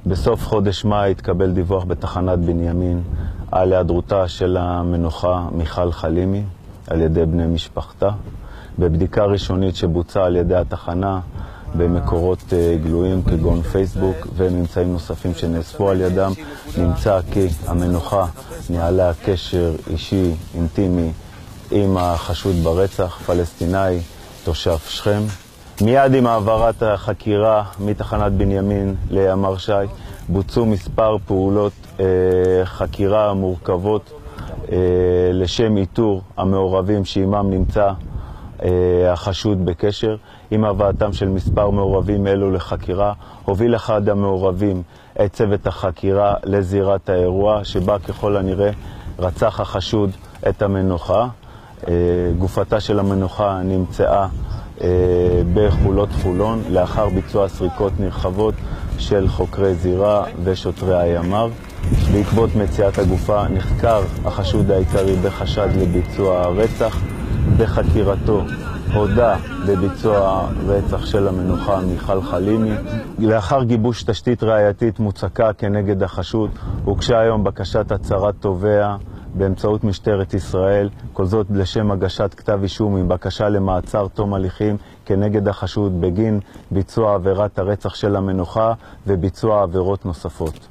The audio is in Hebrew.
בסוף חודש מאי התקבל דיווח בתחנת בנימין על היעדרותה של המנוחה מיכל חלימי על ידי בני משפחתה. בבדיקה ראשונית שבוצעה על ידי התחנה במקורות גלויים כגון פייסבוק וממצאים נוספים שנאספו על ידם, נמצא כי המנוחה ניהלה קשר אישי אינטימי עם החשוד ברצח, פלסטיני, תושב שכם. מיד עם העברת החקירה מתחנת בנימין לימ"ר ש"י בוצעו מספר פעולות חקירה מורכבות לשם איתור המעורבים שעימם נמצא החשוד בקשר. עם הבאתם של מספר מעורבים אלו לחקירה, הוביל אחד המעורבים את צוות החקירה לזירת האירוע, שבה ככל הנראה רצח החשוד את המנוחה. גופתה של המנוחה נמצאה בחולות חולון לאחר ביצוע סריקות נרחבות של חוקרי זירה ושוטרי הימ"ר. בעקבות מציאת הגופה נחקר החשוד העיקרי בחשד לביצוע הרצח. בחקירתו הודה בביצוע רצח של המנוחה מיכל חלימי. לאחר גיבוש תשתית ראייתית מוצקה כנגד החשוד, הוגשה היום בקשת הצהרת תובע באמצעות משטרת ישראל, כל זאת לשם הגשת כתב אישום עם בקשה למעצר תום הליכים כנגד החשוד בגין ביצוע עבירת הרצח של המנוחה וביצוע עבירות נוספות.